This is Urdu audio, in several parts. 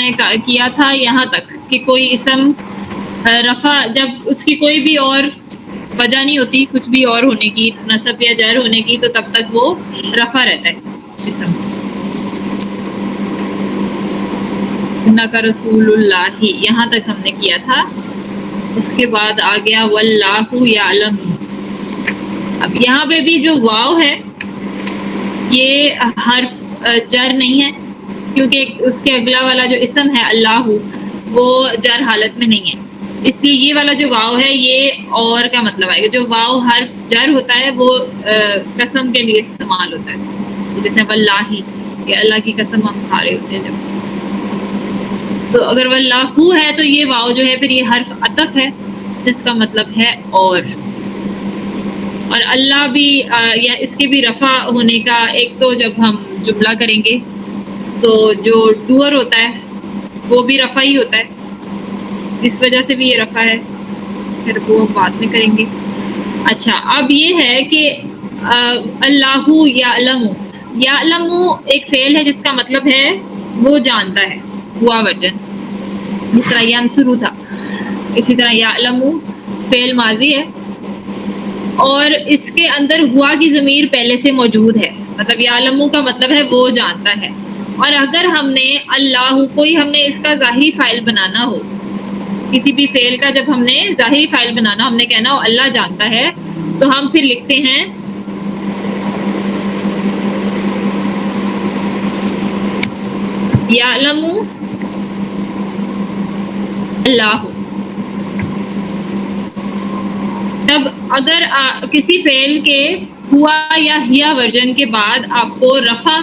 نے کیا تھا یہاں تک کہ کوئی اسم رفع جب اس کی کوئی بھی اور وجہ نہیں ہوتی کچھ بھی اور ہونے کی نصب یا جر ہونے کی تو تب تک وہ رفع رہتا ہے اسم. انکا رسول اللہ یہاں تک ہم نے کیا تھا. اس کے بعد آ گیا واللہ یعلم. اب یہاں پہ بھی جو واو ہے یہ حرف جر نہیں ہے کیونکہ اس کے اگلا والا جو اسم ہے اللہ وہ جر حالت میں نہیں ہے. اس لیے یہ والا جو واو ہے یہ اور کا مطلب آئے گا. جو واو حرف جر ہوتا ہے وہ قسم کے لیے استعمال ہوتا ہے جیسے واللہ کہ اللہ کی قسم ہم کھا رہے ہوتے ہیں جب. تو اگر واللہ ہے تو یہ واو جو ہے پھر یہ حرف عطف ہے جس کا مطلب ہے اور اللہ بھی یا اس کے بھی رفع ہونے کا ایک تو جب ہم جملہ کریں گے تو جو ڈوئر ہوتا ہے وہ بھی رفع ہی ہوتا ہے اس وجہ سے بھی یہ رفع ہے. پھر وہ ہم بعد میں کریں گے. اچھا اب یہ ہے کہ اللہ یعلم ایک فعل ہے جس کا مطلب ہے وہ جانتا ہے ہوا ورژن جس طرح ینصرو تھا. اسی طرح یعلم فعل ماضی ہے اور اس کے اندر ہوا کی ضمیر پہلے سے موجود ہے. مطلب یعلم کا مطلب ہے وہ جانتا ہے. اور اگر ہم نے اللہ کوئی ہم نے اس کا ظاہری فاعل بنانا ہو کسی بھی فعل کا جب ہم نے ظاہری فاعل بنانا ہم نے کہنا ہو اللہ جانتا ہے تو ہم پھر لکھتے ہیں یعلم اللہ. تب اگر کسی فعل کے ہوا یا ہیا ورژن کے بعد آپ کو رفع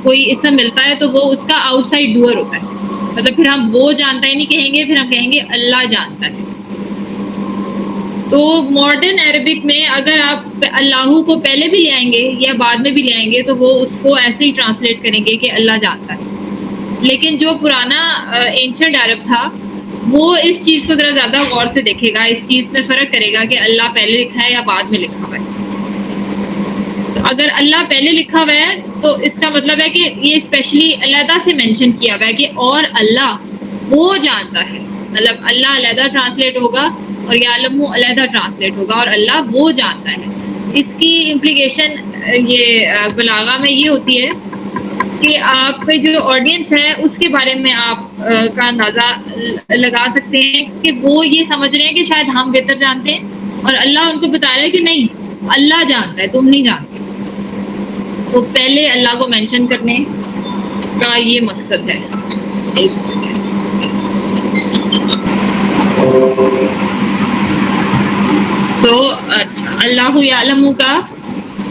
کوئی اسم ملتا ہے تو وہ اس کا آؤٹ سائڈ ڈوئر ہوتا ہے. مطلب پھر ہم وہ جانتا ہی نہیں کہیں گے پھر ہم کہیں گے اللہ جانتا ہے. تو ماڈرن عربک میں اگر آپ اللہ کو پہلے بھی لے آئیں گے یا بعد میں بھی لے آئیں گے تو وہ اس کو ایسے ہی ٹرانسلیٹ کریں گے کہ اللہ جانتا ہے. لیکن جو پرانا اینشنٹ عرب تھا وہ اس چیز کو ذرا زیادہ غور سے دیکھے گا. اس چیز میں فرق کرے گا کہ اللہ پہلے لکھا ہے یا بعد میں لکھا ہوا ہے. اگر اللہ پہلے لکھا ہوا ہے تو اس کا مطلب ہے کہ یہ اسپیشلی علیحدہ سے مینشن کیا ہوا ہے کہ اور اللہ وہ جانتا ہے. مطلب اللہ علیحدہ ٹرانسلیٹ ہوگا اور یعلم علیحدہ ٹرانسلیٹ ہوگا اور اللہ وہ جانتا ہے. اس کی امپلیکیشن یہ بلاغہ میں یہ ہوتی ہے کہ آپ جو آڈینس ہے اس کے بارے میں آپ کا اندازہ لگا سکتے ہیں کہ وہ یہ سمجھ رہے ہیں کہ شاید ہم بہتر جانتے ہیں اور اللہ ان کو بتا رہا ہے کہ نہیں اللہ جانتا ہے تم نہیں جانتے. تو پہلے اللہ کو مینشن کرنے کا یہ مقصد ہے. ایک سیکنڈ. تو اچھا اللہ یعلم کا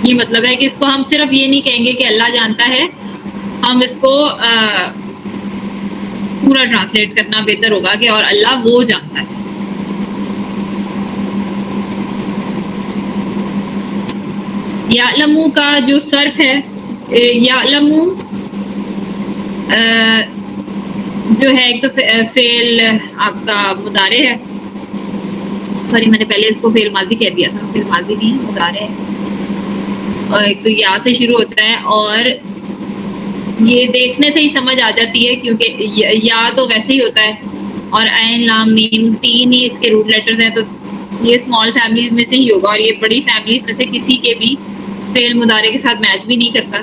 یہ مطلب ہے کہ اس کو ہم صرف یہ نہیں کہیں گے کہ اللہ جانتا ہے ہم اس کو پورا ٹرانسلیٹ کرنا بہتر ہوگا کہ اور اللہ وہ جانتا ہے. یعلم کا جو صرف ہے یعلم جو ہے ایک تو فعل آپ کا مضارع ہے. سوری میں نے پہلے اس کو فعل ماضی کہہ دیا تھا. فعل ماضی نہیں مضارع ہے اور ایک تو یا سے شروع ہوتا ہے اور یہ دیکھنے سے ہی سمجھ آ جاتی ہے کیونکہ یا تو ویسے ہی ہوتا ہے اور عین لام میم تین ہی اس کے روٹ لیٹرز ہیں تو یہ اسمال فیملیز میں سے ہی ہوگا اور یہ بڑی فیملیز میں سے کسی کے بھی فعل مضارع کے ساتھ میچ بھی نہیں کرتا.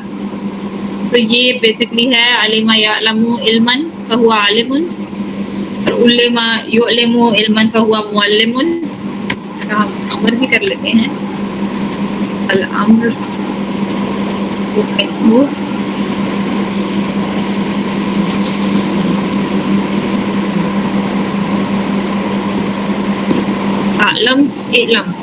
تو یہ بیسکلی ہے علم یعلم علما فهو عالم اور علم یعلم علما فهو معلم. اس کا ہم امر بھی کر لیتے ہیں. الامر علم علم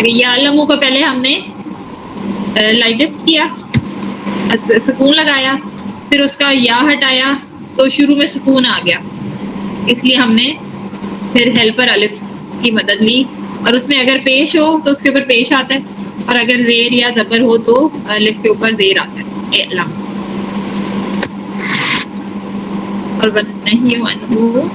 یعلم کو پہلے ہم نے لائٹسٹ کیا سکون لگایا پھر اس کا یا ہٹایا تو شروع میں سکون آ گیا اس لیے ہم نے پھر ہیلپر الف کی مدد لی اور اس میں اگر پیش ہو تو اس کے اوپر پیش آتا ہے اور اگر زیر یا زبر ہو تو الف کے اوپر زیر آتا ہے. اعلم اور نہیں عنہ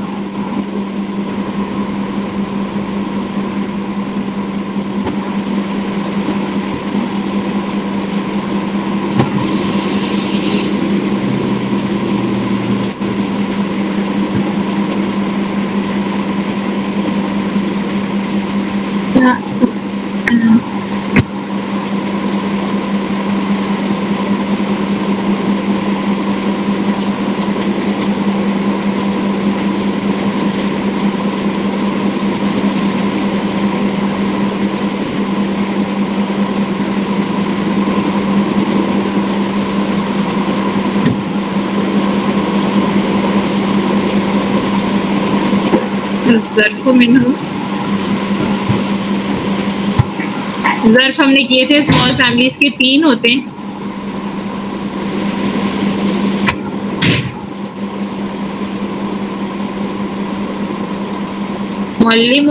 ظرف منہ، ظرف ہم نے کیے تھے اسمال فیملیز کے 3 ہوتے ہیں. معلم،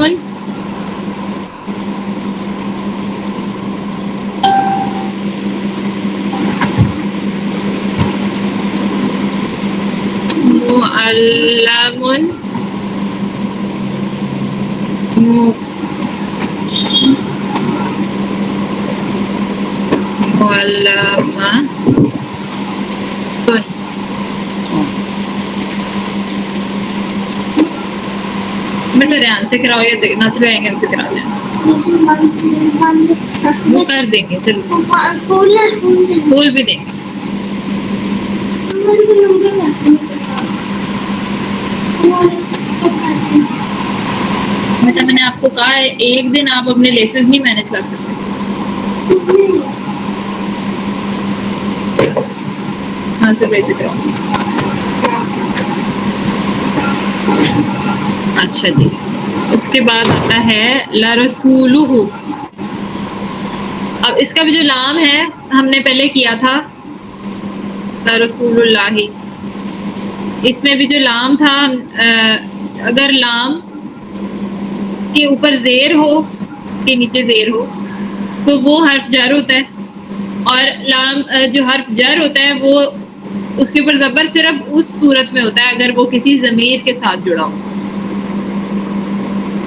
معلم، معلمہ. بیٹا ریان سے کراؤ یا ناصر آئیں گے ہم سے کرا دیں. وہ کر دیں گے، چلو بول بھی دیں گے. بیٹا میں نے آپ کو کہا ہے ایک دن آپ اپنے لیسز نہیں مینج کر سکتے. ہاں تو بھیج دیتے ہو. اچھا جی، اس کے بعد آتا ہے لرسولہ. اب اس کا بھی جو لام ہے ہم نے پہلے کیا تھا لرسول اللہ، اس میں بھی جو لام تھا اگر لام کے اوپر زیر ہو کے نیچے زیر ہو تو وہ حرف جر ہوتا ہے، اور لام جو حرف جر ہوتا ہے وہ اس کے اوپر زبر صرف اس صورت میں ہوتا ہے اگر وہ کسی ضمیر کے ساتھ جڑا ہو،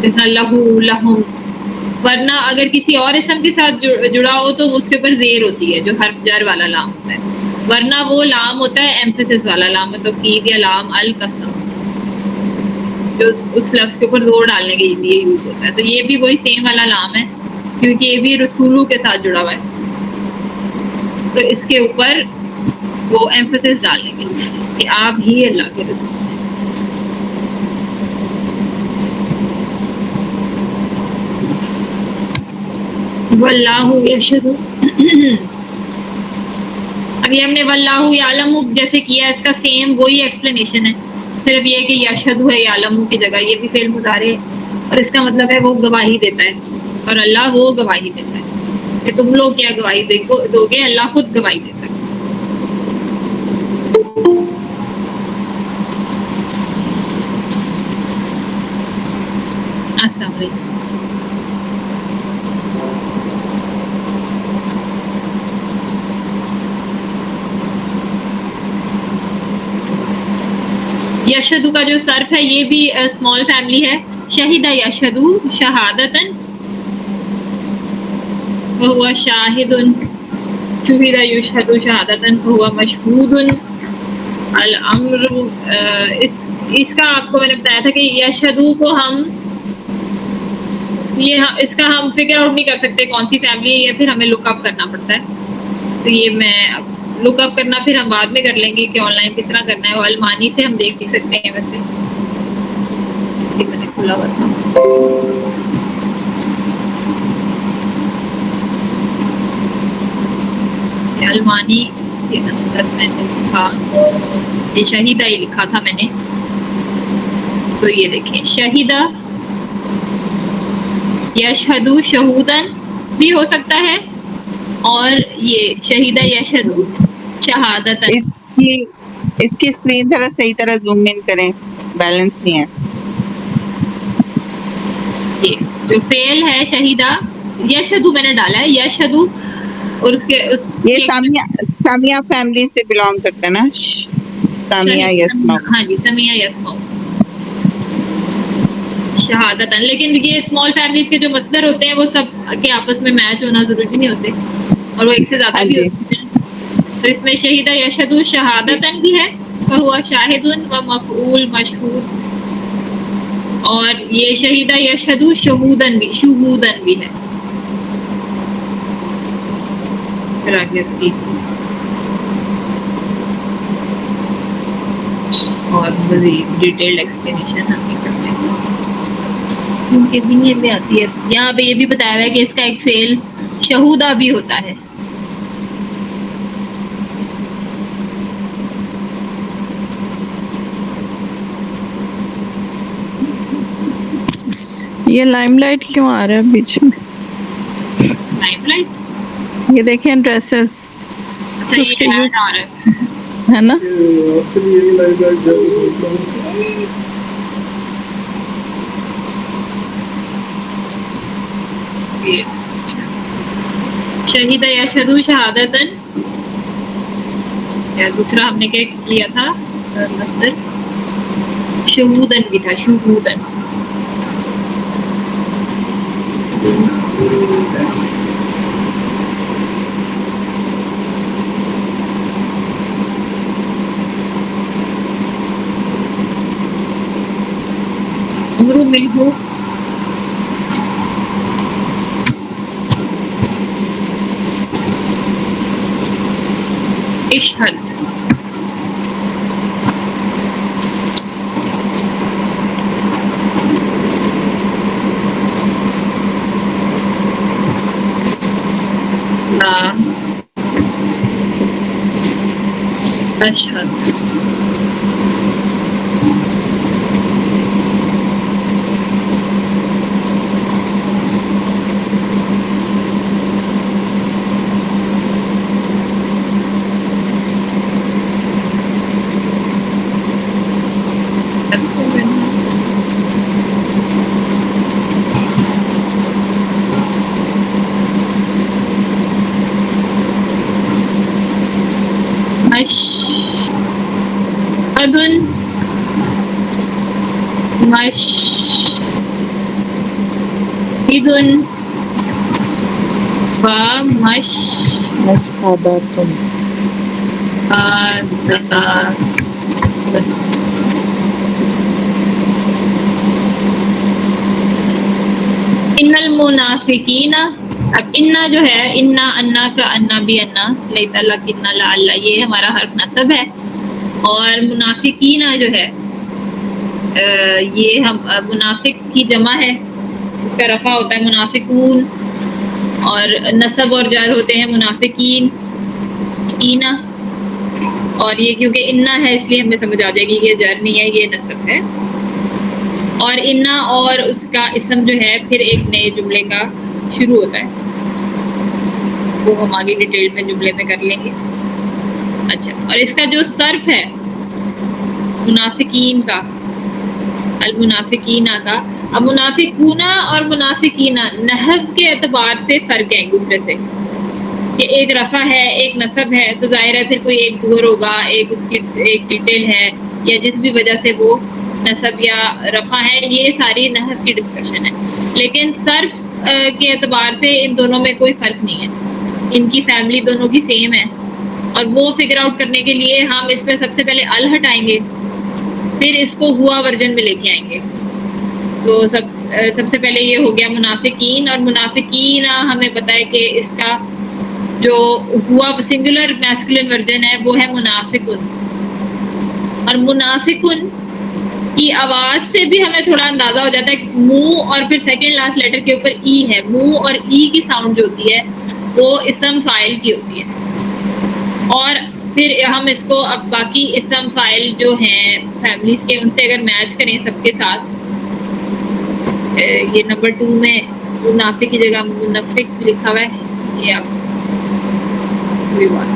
جیسا لہو لہم. ورنہ اگر کسی اور اسم کے ساتھ جڑا ہو تو اس کے اوپر زیر ہوتی ہے جو حرف جر والا لام ہوتا ہے، ورنہ وہ لام ہوتا ہے ایمفیسس والا لام، توکید یا لام القسم، جو اس لفظ کے اوپر زور ڈالنے کے لیے یوز ہوتا ہے. تو یہ بھی وہی سیم والا لام ہے کیونکہ یہ بھی رسولو کے ساتھ جڑا ہوا ہے، تو اس کے اوپر وہ ایمفیسس ڈالنے کے لیے کہ آپ ہی اللہ کے رسول ہیں. واللہ یشہد. ابھی ہم نے واللہ یعلم جیسے کیا، اس کا سیم وہی ایکسپلینیشن ہے، صرف یہ کہ یشہد ہے یعلم کی جگہ، یہ بھی فعل مضارع ہے اور اس کا مطلب ہے وہ گواہی دیتا ہے، اور اللہ وہ گواہی دیتا ہے. کہ تم لوگ کیا گواہی دو گے، اللہ خود گواہی دیتا ہے. السلام علیکم. یشہدو کا جو صرف ہے یہ بھی اسمال فیملی ہے. شہیدہ یشہدو شہادتن وہو شاہد، شہیدہ یشہدو شہادتن وہو مشہود. الامر اس کا آپ کو میں نے بتایا تھا کہ یشہدو کو ہم اس کا ہم فگر آؤٹ نہیں کر سکتے کون سی فیملی ہے، یا پھر ہمیں لک اپ کرنا پڑتا ہے. تو یہ میں لک اپ کرنا پھر ہم بعد میں کر لیں گے کہ آن لائن کس طرح کرنا ہے. وہ المانی سے ہم دیکھ بھی سکتے ہیں. ویسے میں نے کھلا ہوا تھا. المانی کے مطلب میں نے لکھا، یہ شہیدہ ہی لکھا تھا میں نے. تو یہ دیکھیں شہیدہ یشہدو شہودن بھی ہو سکتا ہے، اور یہ شہیدہ یشہدو شہادتن. اس کی اسکرین ذرا صحیح طرح زوم ان کریں، بیلنس نہیں ہے. یہ جو فعل ہے شہیدہ یشہدو میں نے ڈالا ہے یشہدو، اور اس کے یہ سامیہ فیملی سے بلانگ کرتا ہے نا، سامیہ یسمع. ہاں جی سمیہ یسمع شہادتن. لیکن یہ اسمال فیملیز کے جو مصدر ہوتے ہیں وہ سب کے آپس میں میچ ہونا ضروری نہیں ہوتے، اور وہ ایک سے زیادہ بھی ہو سکتے ہیں. تو اس میں شہیدہ یشہدو شہادتن بھی ہے، فہو شاہد و مفعول مشہود. اور یہ شہیدہ یشہدو شہودن بھی ہے. پھر آگے اس کی اور مزید ڈیٹیلڈ ایکسپلینیشن ہم نہیں کرتے کیونکہ بھی یہ بھی آتی ہے. یہاں پہ یہ بھی بتایا ہوا ہے کہ اس کا ایک فعل شہودہ بھی ہوتا ہے. یہ لائم لائٹ کیوں آ رہا ہے بیچ میں؟ لائم لائٹ، یہ دیکھیں ڈریسز اچھا اس کے یہ لیے ایڈ آ رہا ہے. ہے نا. یہ شہید یشہد شہادتن، یا دوسرا ہم نے کیا کیا تھا مصدر شہودن بھی تھا، شہودن. عمرو منہو اشہد، لا اشہد، مشہد، مشہد و مشہداتن ان المنافقین. اب انا جو ہے، انا کا انا بھی انا، لیت لکنا لعل، یہ ہمارا حرف نصب ہے. اور منافقین جو ہے یہ ہم منافق کی جمع ہے، اس کا رفع ہوتا ہے منافقون، اور نصب اور جار ہوتے ہیں منافقین اینا. اور یہ کیونکہ انا ہے اس لیے ہمیں سمجھ آ جائے گی کہ یہ جر نہیں ہے، یہ نصب ہے. اور انا اور اس کا اسم جو ہے پھر ایک نئے جملے کا شروع ہوتا ہے، وہ ہم آگے ڈیٹیل میں جملے میں کر لیں گے. اچھا، اور اس کا جو صرف ہے منافقین کا، المنافقین کا، اب منافقون اور منافقین نحو کے اعتبار سے فرق ہے ایک دوسرے سے، کہ ایک رفع ہے ایک نصب ہے، تو ظاہر ہے پھر کوئی ایک ڈور ہوگا، ایک اس کی ایک ڈیٹیل ہے، یا جس بھی وجہ سے وہ نصب یا رفع ہے. یہ ساری نحو کی ڈسکشن ہے. لیکن صرف کے اعتبار سے ان دونوں میں کوئی فرق نہیں ہے، ان کی فیملی دونوں کی سیم ہے. اور وہ فگر آؤٹ کرنے کے لیے ہم اس میں سب سے پہلے ال ہٹائیں گے، پھر اس کو ہوا ورژن میں لے کے آئیں گے. تو سب سے پہلے یہ ہو گیا منافقین، اور منافقین ہمیں پتہ ہے کہ اس کا جو ہوا سنگولر میسکولن ورژن ہے وہ ہے منافقن. اور منافقن کی آواز سے بھی ہمیں تھوڑا اندازہ ہو جاتا ہے کہ منہ اور پھر سیکنڈ لاسٹ لیٹر کے اوپر ای ہے، منہ اور ای کی ساؤنڈ جو ہوتی ہے وہ اسم فاعل کی ہوتی ہے. اور پھر ہم اس کو اب باقی اسم فاعل جو ہیں فیملیز کے ان سے اگر میچ کریں سب کے ساتھ، یہ نمبر 2 میں منافق کی جگہ منفق لکھا ہوا ہے، یہ آپ کوئی بات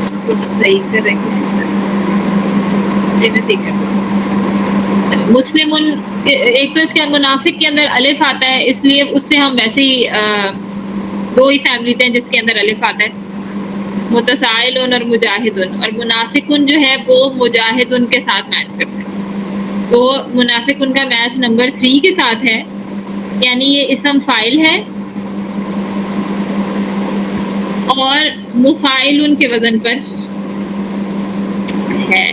اس کو صحیح کر رہے ہیں کسی طرح، میں صحیح کر رہا ہوں. مسلم ایک تو اس کے منافق کے اندر الف آتا ہے، اس لیے اس سے ہم ویسے ہی 2 ہی فیملیز ہیں جس کے اندر الف آتا ہے، متسائلن اور مجاہدن. اور منافقن جو ہے وہ مجاہدن کے ساتھ میچ کرتا ہے، تو منافقن کا میچ نمبر 3 کے ساتھ ہے، یعنی یہ اسم فاعل ہے اور مفاعلن کے وزن پر ہے.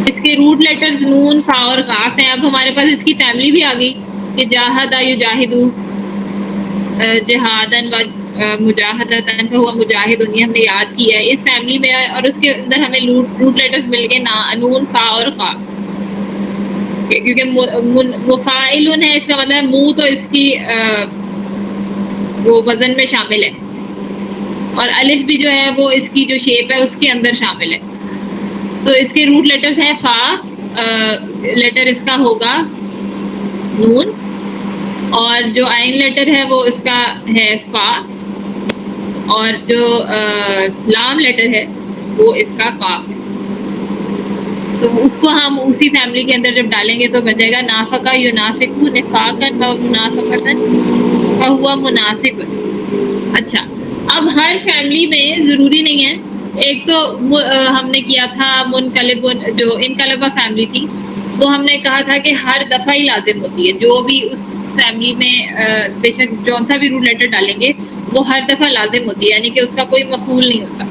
اس کے روٹ لیٹرز نون، فا اور قاف ہیں. اب ہمارے پاس اس کی فیملی بھی آ گئی کہ جاہدہ یجاہدو، جہادن و مجاہدتن فہو مجاہدن، یہ ہم نے یاد کیا ہے اس فیملی میں. اور اس کے اندر ہمیں روٹ لیٹرز مل گئے نون، فا اور قاف، کیونکہ مفاعلن ہے، اس کا مطلب ہے منہ تو اس کی وہ وزن میں شامل ہے، اور الف بھی جو ہے وہ اس کی جو شیپ ہے اس کے اندر شامل ہے. تو اس کے روٹ لیٹرز ہیں فا، لیٹر اس کا ہوگا نون، اور جو عین لیٹر ہے وہ اس کا ہے فا، اور جو لام لیٹر ہے وہ اس کا قاف ہے. تو اس کو ہم اسی فیملی کے اندر جب ڈالیں گے تو بن جائے گا نافقہ ینافقو نفاقن و منافقتن فہو منافق. اچھا، اب ہر فیملی میں ضروری نہیں ہے، ایک تو ہم نے کیا تھا منقلب، جو انقلبہ فیملی تھی وہ ہم نے کہا تھا کہ ہر دفعہ ہی لازم ہوتی ہے، جو بھی اس فیملی میں بے شک جون سا بھی رول لیٹر ڈالیں گے وہ ہر دفعہ لازم ہوتی ہے، یعنی کہ اس کا کوئی مفعول نہیں ہوتا.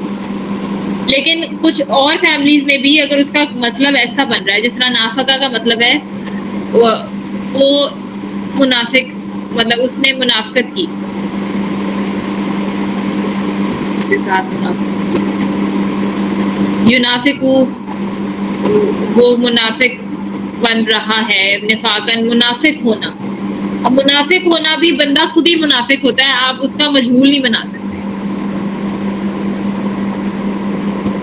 لیکن کچھ اور فیملیز میں بھی اگر اس کا مطلب ایسا بن رہا ہے، جس طرح نافقہ کا مطلب ہے وہ منافق، مطلب اس نے منافقت کی، اس کے ساتھ ینافقو وہ منافق بن رہا ہے، نفاقن منافق ہونا. اب منافق ہونا بھی بندہ خود ہی منافق ہوتا ہے، آپ اس کا مجہول نہیں بنا سکتے.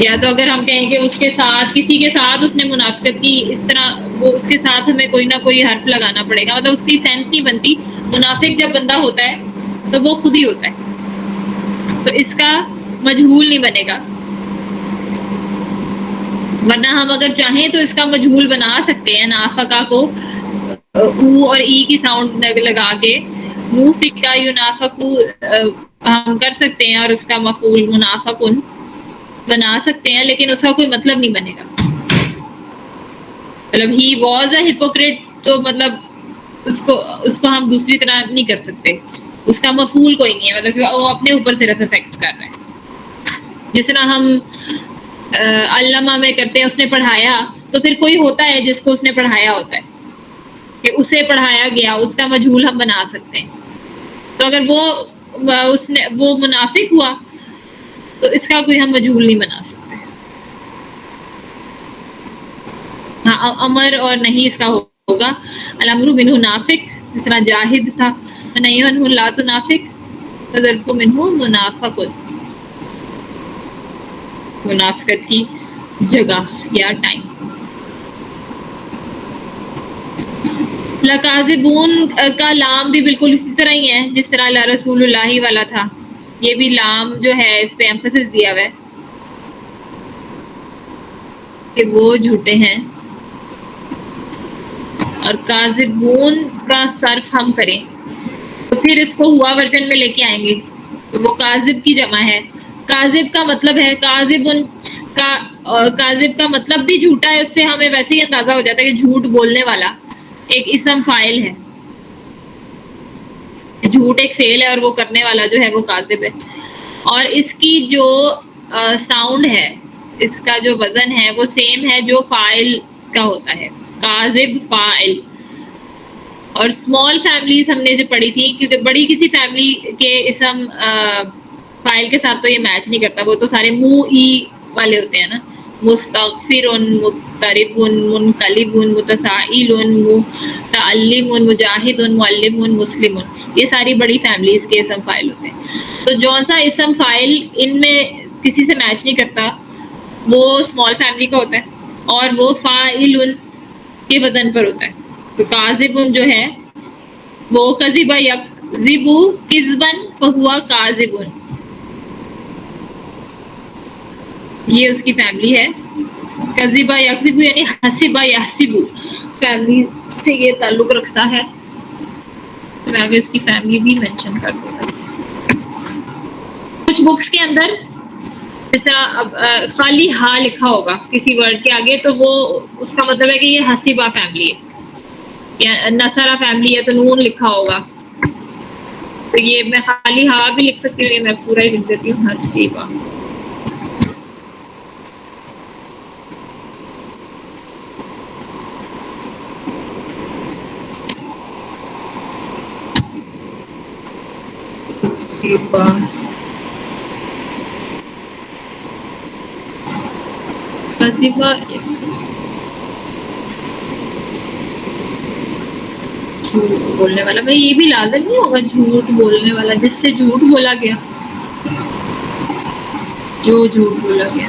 یا تو اگر ہم کہیں کہ اس کے ساتھ کسی کے ساتھ اس نے منافقت کی، اس طرح وہ اس کے ساتھ ہمیں کوئی نہ کوئی حرف لگانا پڑے گا، مطلب اس کی سینس نہیں بنتی. منافق جب بندہ ہوتا ہے تو وہ خود ہی ہوتا ہے، تو اس کا مجہول نہیں بنے گا. ورنہ ہم اگر چاہیں تو اس کا مجہول بنا سکتے ہیں، نافقہ کو او اور ای کی ساؤنڈ لگا کے موفقہ ینافقو ہم کر سکتے ہیں اور اس کا مفعول منافقن بنا سکتے ہیں، لیکن اس کا کوئی مطلب نہیں بنے گا. مطلب ہی واز اے ہپوکریٹ، تو مطلب اس کو ہم دوسری طرح نہیں کر سکتے، اس کا مفعول کوئی نہیں ہے، مطلب کہ وہ اپنے اوپر صرف افیکٹ کر رہے ہیں. جس طرح ہم علامہ میں کرتے ہیں اس نے پڑھایا، تو پھر کوئی ہوتا ہے جس کو اس نے پڑھایا ہوتا ہے، کہ اسے پڑھایا گیا، اس کا مجہول ہم بنا سکتے ہیں. تو اگر وہ منافق ہوا تو اس کا کوئی ہم مجہول نہیں بنا سکتے. ہاں، امر اور نہیں اس کا ہوگا الامر منہ نافق، جس طرح جاہد تھا نہیں عنہ لا تنافق، فظرف منہ منافق، منافقت کی جگہ یا ٹائم. لکاذبون کا لام بھی بالکل اسی طرح ہی ہے جس طرح لا رسول اللہ والا تھا، یہ بھی لام جو ہے اس پہ ایمفسس دیا ہوا ہے کہ وہ جھوٹے ہیں. اور کاذبون کا صرف ہم کریں تو پھر اس کو ہوا ورژن میں لے کے آئیں گے، تو وہ کاذب کی جمع ہے. کاذب کا مطلب ہے کاذب کا مطلب بھی جھوٹا ہے، اس سے ہمیں ویسے ہی اندازہ ہو جاتا ہے کہ جھوٹ بولنے والا ایک اسم فاعل ہے، جھوٹ ایک فعل ہے اور وہ کرنے والا جو ہے وہ کاذب ہے. اور اس کی جو ساؤنڈ ہے، اس کا جو وزن ہے وہ سیم ہے جو فاعل کا ہوتا ہے، کاذب فاعل. اور اسمال فیملیز ہم نے جو پڑھی تھی، کیونکہ بڑی کسی فیملی کے اسم فاعل کے ساتھ تو یہ میچ نہیں کرتا، وہ تو سارے منہ ای والے ہوتے ہیں نا، مستغفر، مقترب، منقلب، متسائل، متعلم، مجاہد، معلم، مسلم، یہ ساری بڑی فیملیز کے اسم فاعل ہوتے ہیں. تو جون سا اسم فاعل ان میں کسی سے میچ نہیں کرتا وہ اسمال فیملی کا ہوتا ہے، اور وہ فاعل کے وزن پر ہوتا ہے. تو کاذب جو ہے وہ کذب یکذب کذبا فہو کاذب، یہ اس کی فیملی ہے. کذب یکذب یعنی حسب یحسب فیملی سے یہ تعلق رکھتا ہے. میں آگے اس کی فیملی بھی مینشن کر دوں گا. کچھ بکس کے اندر اس طرح خالی ہا لکھا ہوگا کسی ورڈ کے آگے، تو وہ اس کا مطلب ہے کہ یہ حسیبہ فیملی ہے، یا نصرہ فیملی ہے تو نون لکھا ہوگا. تو یہ میں خالی ہا بھی لکھ سکتی ہوں، یہ میں پورا ہی لکھ دیتی ہوں حسیبہ. حسیبہ جھوٹ بولنے والا، بھائی یہ بھی لازم نہیں ہوگا جھوٹ بولنے والا، جس سے جھوٹ بولا گیا، جو جھوٹ بولا گیا.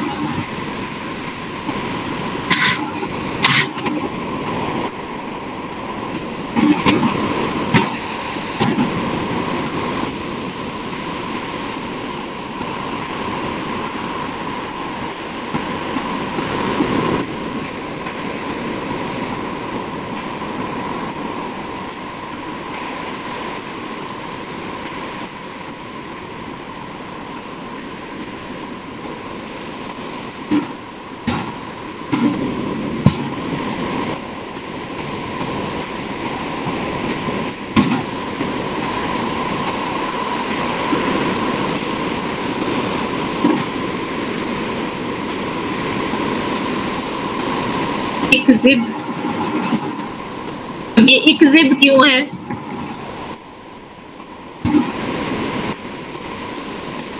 اکذب، یہ اکذب کیوں ہے؟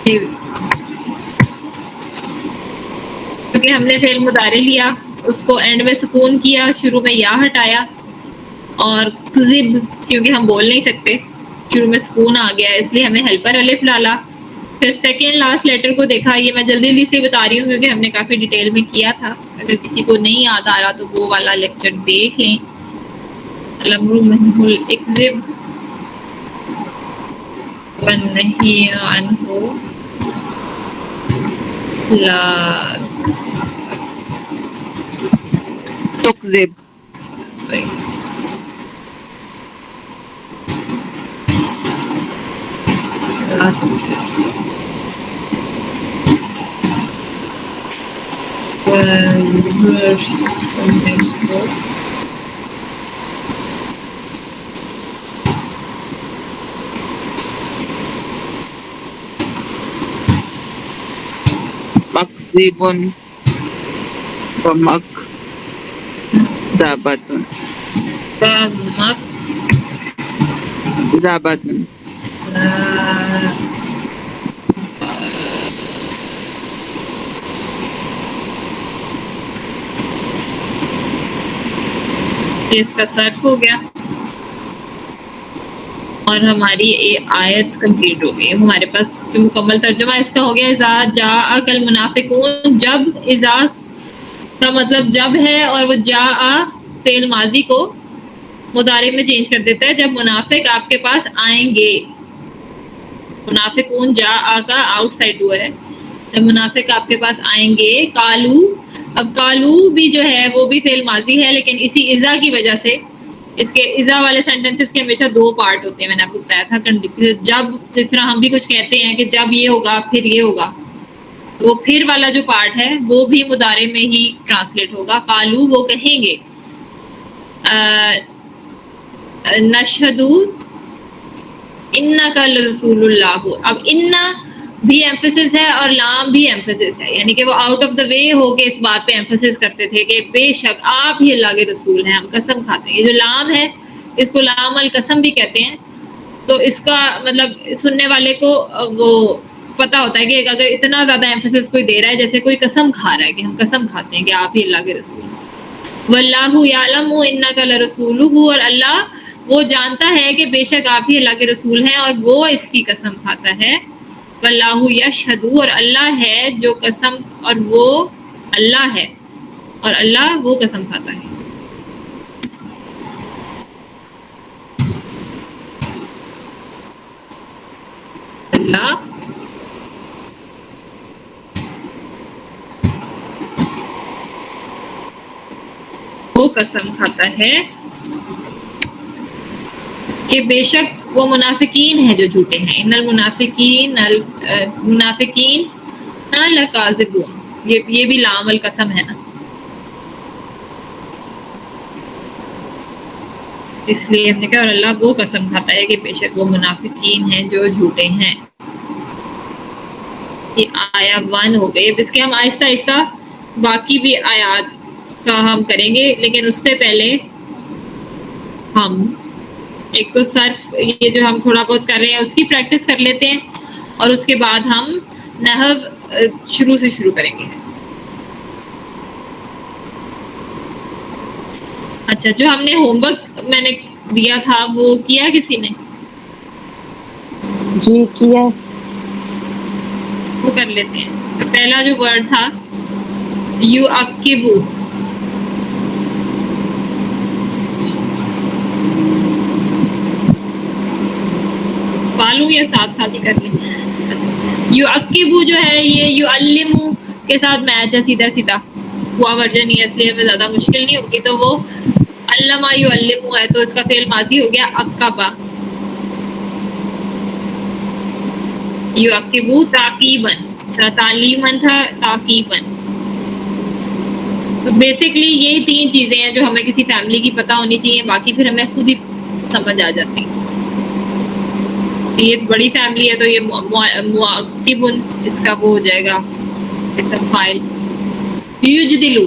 کیونکہ ہم نے فعل مضارع لیا، اس کو اینڈ میں سکون کیا، شروع میں یا ہٹایا، اور کذب کیونکہ ہم بول نہیں سکتے، شروع میں سکون آ گیا اس لیے ہمیں ہیلپر الف ڈالا. پھر سیکنڈ لاسٹ لیٹر کو دیکھا، یہ میں جلدی جلدی سے بتا رہی ہوں کیونکہ ہم نے کافی ڈیٹیل میں کیا تھا، اگر کسی کو نہیں یاد آ رہا تو وہ والا لیکچر دیکھ لیں. الامر منہ الاکذب والنہی عنہ لا تکذب. sorry. لا تکذب. وزر منہ مکذب ومک زابۃ. ومک زابۃ. اس کا صرف ہو گیا اور ہماری آیت کمپلیٹ ہو گئی. ہمارے پاس جو مکمل ترجمہ اس کا ہو گیا، اذا جاء المنافقون، جب، اذا کا مطلب جب ہے، اور وہ جاء فعل ماضی کو مضارع میں چینج کر دیتا ہے، جب منافق آپ کے پاس آئیں گے. منافقون جاء کا آؤٹ سائڈ ہوا ہے، جب منافق آپ کے پاس آئیں گے. قالو، اب قالو بھی جو ہے وہ بھی فعل ماضی ہے، لیکن اسی اذا کی وجہ سے اس کے اذا والے سینٹنسز کے ہمیشہ دو پارٹ ہوتے ہیں. میں نے آپ کو بتایا تھا جب، جس طرح ہم بھی کچھ کہتے ہیں کہ جب یہ ہوگا پھر یہ ہوگا، وہ پھر والا جو پارٹ ہے وہ بھی مضارع میں ہی ٹرانسلیٹ ہوگا. قالو، وہ کہیں گے، نشہدو انک لرسول اللہ. اب انا بھی ایمفسس ہے اور لام بھی ایمفسس ہے، یعنی کہ وہ آؤٹ آف دا وے ہو کے اس بات پہ ایمفسس کرتے تھے کہ بے شک آپ ہی اللہ کے رسول ہیں، ہم قسم کھاتے ہیں. یہ جو لام ہے اس کو لام القسم بھی کہتے ہیں. تو اس کا مطلب سننے والے کو وہ پتا ہوتا ہے کہ اگر اتنا زیادہ ایمفسس کوئی دے رہا ہے جیسے کوئی قسم کھا رہا ہے کہ ہم قسم کھاتے ہیں کہ آپ ہی اللہ کے رسول ہیں. واللہ یعلم انک لرسولہ، اور اللہ وہ جانتا ہے کہ بے شک آپ ہی اللہ کے رسول ہیں اور وہ اس کی قسم کھاتا ہے. واللہ یشہد، اور اللہ ہے جو قسم، اور وہ اللہ ہے اور اللہ وہ قسم کھاتا ہے. اللہ وہ قسم کھاتا ہے کہ بے شک وہ منافقین ہیں جو جھوٹے ہیں. ان المنافقین منافقین لکاذبون، یہ بھی لام القسم ہے نا، اس لیے ہم نے کہا اور اللہ وہ قسم کھاتا ہے کہ بے شک وہ منافقین ہیں جو جھوٹے ہیں. یہ آیا 1 ہو گئی. اب اس کے ہم آہستہ آہستہ باقی بھی آیات کا ہم کریں گے، لیکن اس سے پہلے ہم ایک تو صرف یہ جو ہم تھوڑا بہت کر رہے ہیں اس کی پریکٹس کر لیتے ہیں، اور اس کے بعد ہم نحو شروع سے شروع کریں گے. اچھا، جو ہم نے ہوم ورک میں نے دیا تھا وہ کیا کسی نے؟ جی کیا. وہ کر لیتے ہیں. تو پہلا جو ورڈ تھا یو اکبو، پالوں یا ساتھ ساتھ ہی کر لیں. اچھا، یو اکبو جو ہے یہ یو علمو کے ساتھ میچ ہے، سیدھا سیدھا ہوا ورژن ہی ہے، اس لیے ہمیں زیادہ مشکل نہیں ہوگی. تو وہ علمہ یو علمو ہے تو اس کا فعل ماضی ہو گیا اکبا. یو اکبو تاکیباً، تعلیماً تھا تاکیباً. تو بیسکلی یہی 3 چیزیں ہیں جو ہمیں کسی فیملی کی پتہ ہونی چاہیے، باقی پھر ہمیں خود ہی سمجھ آ جاتی. یہ بڑی فیملی ہے تو یہ مؤکبن اس کا وہ ہو جائے گا اسم فاعل. یجدلو،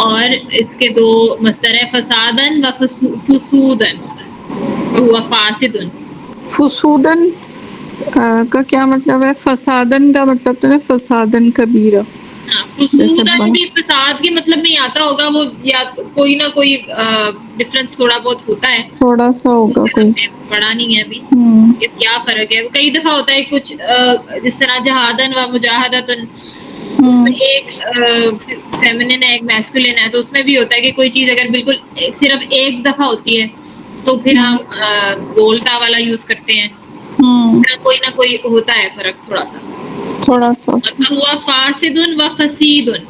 اور اس کے دو مصدر ہے فسادن و فسودن ہوا فاسدن. فسودن کا کیا مطلب ہے؟ فسادن کا مطلب تو ہے فسادن کبیرہ. فسودن بھی فساد کے مطلب میں آتا ہوگا، وہ یا کوئی نہ کوئی ڈفرنس تھوڑا بہت ہوتا ہے، تھوڑا سا ہوگا کوئی. پڑھا نہیں ہے ابھی کہ کیا فرق ہے. کئی دفعہ ہوتا ہے کچھ جس طرح جہادن و مجاہدتن، اس میں ایک فیمنن ہے ایک میسکولن ہے، تو اس میں بھی ہوتا ہے کہ کوئی چیز اگر بالکل صرف ایک دفعہ ہوتی ہے تو پھر ہم بولتا والا یوز کرتے ہیں. کوئی نہ کوئی ہوتا ہے فرق تھوڑا سا. ہوا فاسدن و فسیدن،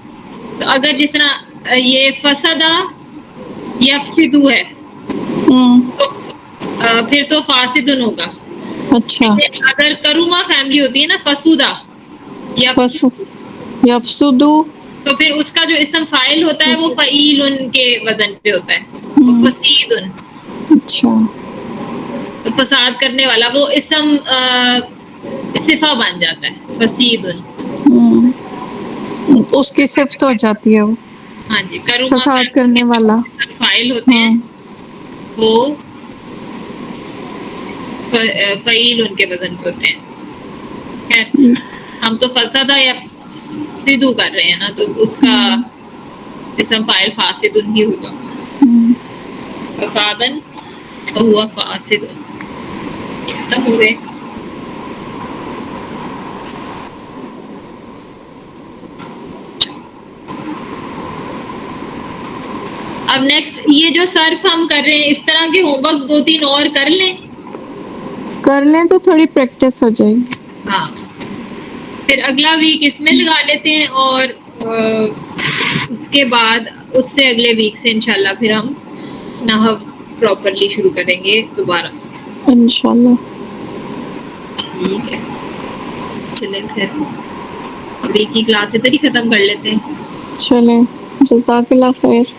تو اگر جس طرح یہ فسدہ یفسدو ہے تو پھر تو فاسدن ہوگا. اچھا. اگر کروما فیملی ہوتی ہے نا فسودہ یفسدو، تو پھر اس کا جو اسم فاعل ہوتا ہے وہ فعیلن کے وزن پہ ہوتا ہے، فسیدن. اچھا. تو فساد کرنے والا وہ اسم صفہ بن جاتا ہے فسیدن. اس کی صفت ہو جاتی ہے وہ. ہاں جی، کروما فساد کرنے والا فاعل ہوتے ہیں وہ فعیل ان کے وزن پہ ہوتے ہیں. خیر ہم تو فسادہ یا سدو کر رہے ہیں نا، تو اس کا اسم فاعل فاسدن ہی ہوگا. فسادن ہوا فاسدن. ختم ہوئے. اب نیکسٹ یہ جو صرف ہم کر رہے ہیں، اس طرح کے ہوم ورک 2-3 اور کر لیں تو تھوڑی پریکٹس ہو جائے گی. ہاں، پھر اگلا ویک اس میں لگا لیتے ہیں، اور اس کے بعد اس سے اگلے ویک سے انشاءاللہ پھر ہم نحو پراپرلی شروع کریں گے دوبارہ سے انشاءاللہ. ٹھیک ہے، چلیں پھر ابھی کی کلاس ادھر ہی ختم کر لیتے ہیں. چلیں، جزاک اللہ خیر.